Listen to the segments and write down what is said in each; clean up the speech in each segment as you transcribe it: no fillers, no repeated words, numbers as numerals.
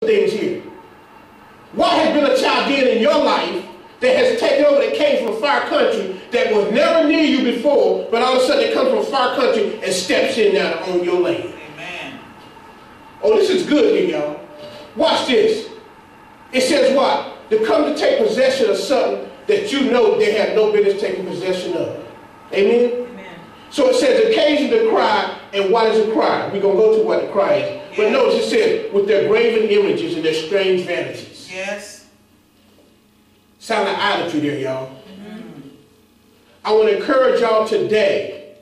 things here. What has been a Chaldean in your life that has taken over, that came from a far country, that was never near you before, but all of a sudden it comes from a far country and steps in now on your land? Amen. Oh, this is good here, y'all. Watch this. It says what? To come to take possession of something that you know they have no business taking possession of. Amen? Amen. So it says occasion to cry, and what is a cry? We're going to go to what the cry is. Yes. But notice it says, with their graven images and their strange vanities. Yes. Sound like idolatry there, y'all. Mm-hmm. I want to encourage y'all today,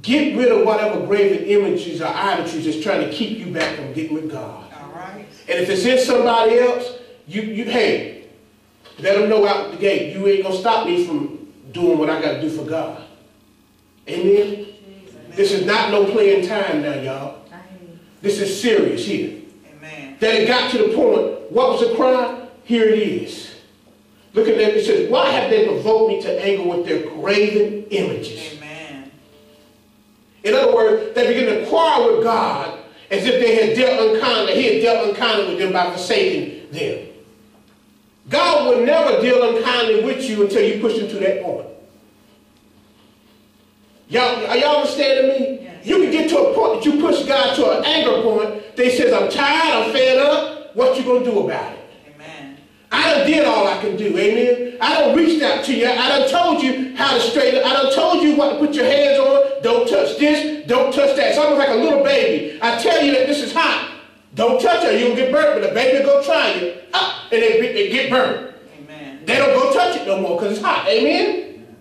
get rid of whatever graven images or idolatries that's trying to keep you back from getting with God. All right. And if it's in somebody else, hey, let them know out the gate, you ain't going to stop me from doing what I got to do for God. Amen? This is not no playing time now, y'all. This is serious here. Amen. That it got to the point, what was the cry? Here it is. Look at that. It says, why have they provoked me to anger with their graven images? Amen. In other words, they begin to quarrel with God as if they had dealt unkindly. He had dealt unkindly with them by forsaking them. God would never deal unkindly with you until you push him to that point. Y'all, are y'all understanding me? Yes. You can get to a point that you push God to an anger point. They says, I'm tired, I'm fed up. What you going to do about it? Amen. I done did all I can do. Amen. I done reached out to you. I done told you how to straighten. I done told you what to put your hands on. Don't touch this. Don't touch that. It's almost like a little baby. I tell you that this is hot. Don't touch her. You'll get burnt. But the baby will go try you. Up, and they get burnt. Amen. They don't go touch it no more because it's hot. Amen.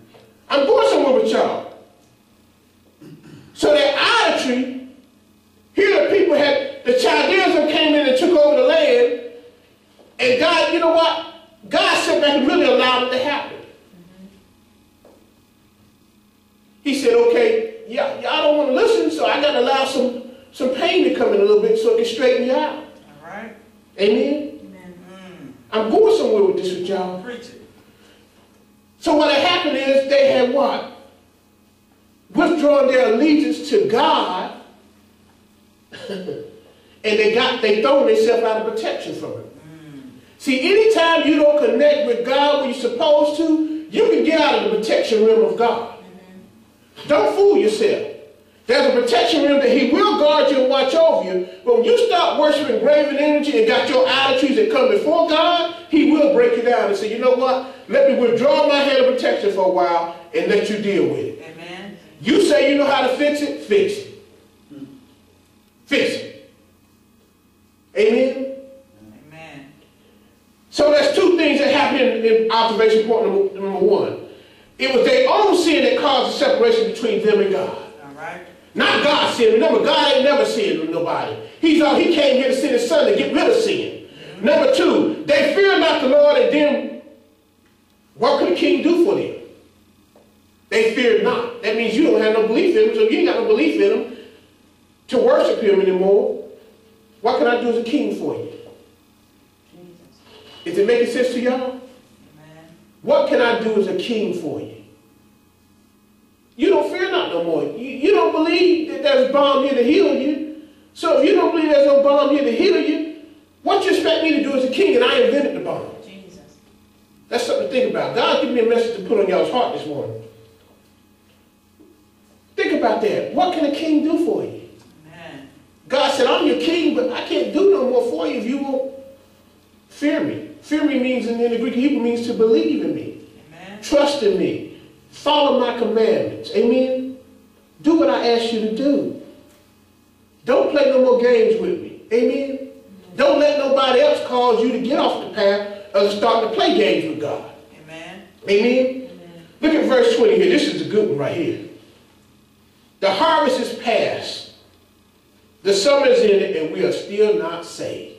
I'm going somewhere with y'all. So that idolatry, here the people had, the Chaldeans came in and took over the land, and God, you know what? God sat back and really allowed it to happen. He said, okay, y'all don't want to listen, so I got to allow some pain to come in a little bit so it can straighten you out. All right. Amen? Amen. I'm going somewhere with this with y'all. Preach it. So what had happened is they had what? Withdrawn their allegiance to God, and they thrown themselves out of protection from him. See, anytime you don't connect with God when you're supposed to, you can get out of the protection realm of God. Don't fool yourself. There's a protection realm that he will guard you and watch over you, but when you start worshiping graven energy and got your idolatries that come before God, he will break you down and say, you know what? Let me withdraw my hand of protection for a while and let you deal with it. Amen. You say you know how to fix it, fix it. Fix it. Amen? Amen. So there's two things that happened in observation point number one. It was their own sin that caused the separation between them and God. All right. Not God's sin. Remember, God ain't never sinned with nobody. He came here to send his son to get rid of sin. Number two, they feared not the Lord, and then what could a king do for them? They feared not. That means you don't have no belief in him, so you ain't got no belief in him to worship him anymore. What can I do as a king for you? Jesus. Is it making sense to y'all? Amen. What can I do as a king for you? You don't fear not no more. You don't believe that there's a balm here to heal you. So if you don't believe there's no balm here to heal you, what you expect me to do as a king? And I invented the balm. Jesus. That's something to think about. God gave me a message to put on y'all's heart this morning. Think about that. What can a king do for you? Amen. God said, I'm your king, but I can't do no more for you if you won't fear me. Fear me means, in the Greek Hebrew, means to believe in me. Amen. Trust in me. Follow my commandments. Amen? Do what I ask you to do. Don't play no more games with me. Amen? Amen. Don't let nobody else cause you to get off the path or to start to play games with God. Amen. Amen? Amen. Look at verse 20 here. This is a good one right here. The harvest is past. The summer is in it, and we are still not saved.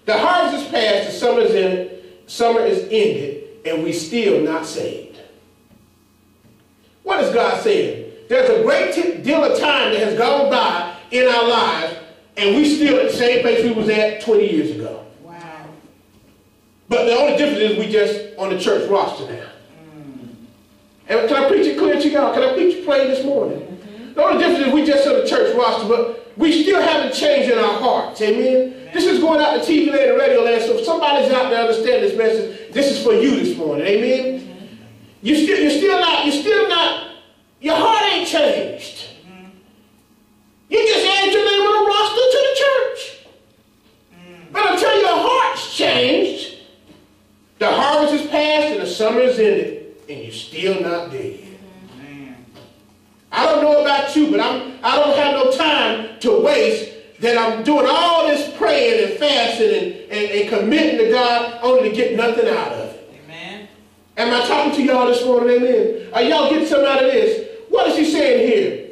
The harvest is past. The summer is in it. Summer is ended, and we still not saved. What is God saying? There's a great deal of time that has gone by in our lives, and we still at the same place we was at 20 years ago. Wow. But the only difference is we just on the church roster now. And can I preach it clear to y'all? Can I preach it plain this morning? The only difference is we just on the church roster, but we still haven't changed in our hearts. Amen? This is going out to TV land and radio land, so if somebody's out there understand this message, this is for you this morning. Amen? You're still not, your heart ain't changed. You just add your name on the roster to the church. But until your heart's changed, the harvest is past and the summer is ended, and you're still not there yet. I don't know about you, but I don't have no time to waste that I'm doing all this praying and fasting and committing to God only to get nothing out of it. Amen. Am I talking to y'all this morning? Amen. Are y'all getting something out of this? What is he saying here?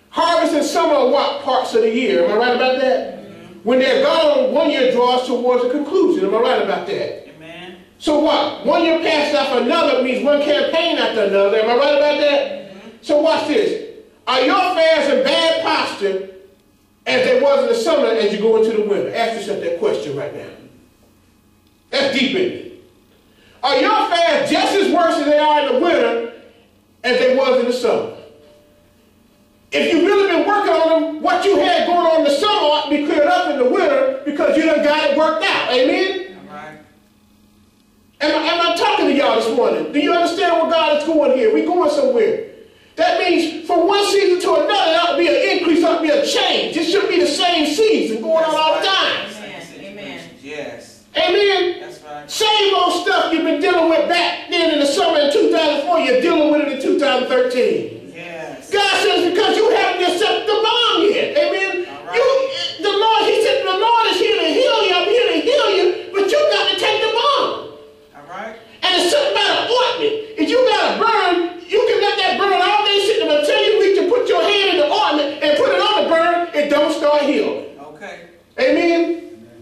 Harvest and summer are what parts of the year? Am I right about that? When they're gone, 1 year draws towards a conclusion. Am I right about that? Amen. So what? 1 year passes after another means one campaign after another. Am I right about that? So watch this. Are your affairs in bad posture as they was in the summer as you go into the winter? Ask yourself that question right now. That's deep in it. Are your affairs just as worse as they are in the winter as they was in the summer? If you've really been working on them, what you had going on in the summer ought to be cleared up in the winter because you done got it worked out. Amen? All right. Am I talking to y'all this morning? Do you understand where God is going here? We're going somewhere. That means from one season to another, there ought to be an increase, there ought to be a change. It shouldn't be the same season going on all the time. Amen. Amen. Yes. Amen? That's right. Same old stuff you've been dealing with back then in the summer in 2004, you're dealing with it in 2013. Yes. God says because you haven't accepted the bomb yet. Amen? Right. The Lord, he said, the Lord is here to heal you. I'm here to heal you, but you got to take the bomb. All right. And it's something about an ointment. If you got a burn, you can let that burn all day sitting there until you reach and put your hand in the ointment and put it on the burn, it don't start healing. Okay. Amen?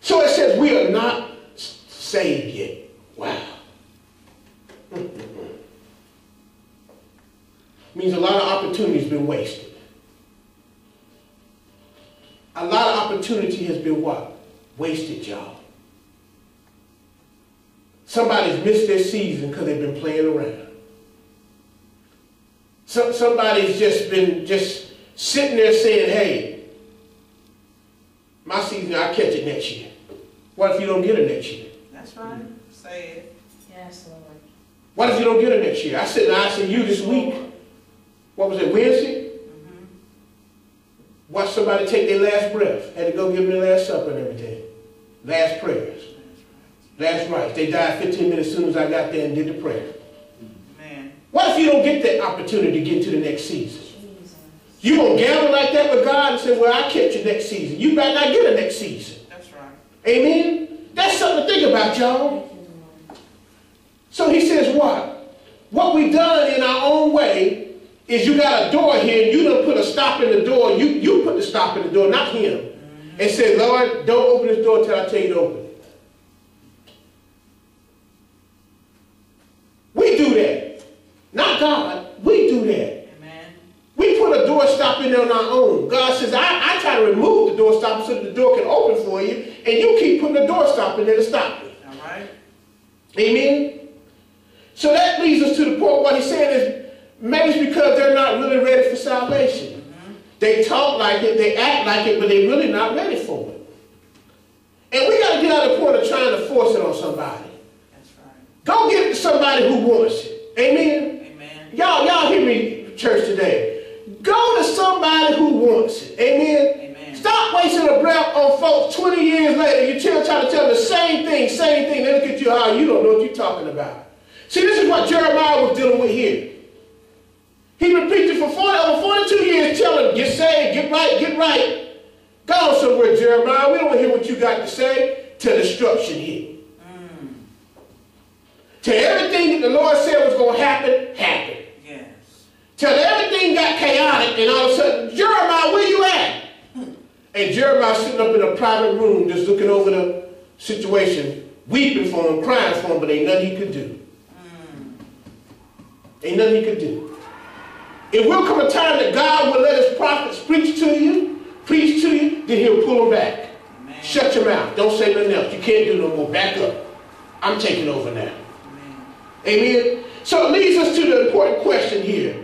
So it says we are not saved yet. Wow. Means a lot of opportunity has been wasted. A lot of opportunity has been what? Wasted, y'all. Somebody's missed their season because they've been playing around. Somebody's just been sitting there saying, hey, my season, I'll catch it next year. What if you don't get it next year? That's right. Say it. Yes, Lord. What if you don't get it next year? I said in ICU this week. What was it, Wednesday? Watched somebody take their last breath. Had to go give them their last supper and everything. Last prayers. Last rites. They died 15 minutes as soon as I got there and did the prayer. Man. What if you don't get that opportunity to get to the next season? You gonna gamble like that with God and say, well, I'll catch you next season. You better not get a next season. That's right. Amen? That's something to think about, y'all. So he says what? What we done in our own way is you got a door here and you done put a stop in the door. You put the stop in the door, not him. And said, Lord, don't open this door until I tell you to open it. We do that. Not God. We do that. Amen. We put a door stop in there on our own. God says, I try to remove the door stop so that the door can open for you, and you keep putting the door stop in there to stop it. All right. Amen? So that leads us to the point what he's saying is, maybe it's because they're not really ready for salvation. They talk like it, they act like it, but they're really not ready for it. And we got to get out of the point of trying to force it on somebody. That's right. Go get it to somebody who wants it. Amen? Amen. Y'all hear me, church, today. Go to somebody who wants it. Amen? Amen. Stop wasting a breath on folks 20 years later. You try to tell them the same thing. They look at you how you don't know what you're talking about. See, this is what Jeremiah was dealing with here. He been preaching for over 42 years telling them, get saved, get right, get right. Go on somewhere, Jeremiah. We don't want to hear what you got to say till destruction hit. Till everything that the Lord said was going to happen, happened. Yes. Till everything got chaotic and all of a sudden, Jeremiah, where you at? And Jeremiah sitting up in a private room just looking over the situation, weeping for him, crying for him, but ain't nothing he could do. Ain't nothing he could do. It will come a time that God will let his prophets preach to you, then he'll pull them back. Amen. Shut your mouth. Don't say nothing else. You can't do no more. Back up. I'm taking over now. Amen. Amen. So it leads us to the important question here.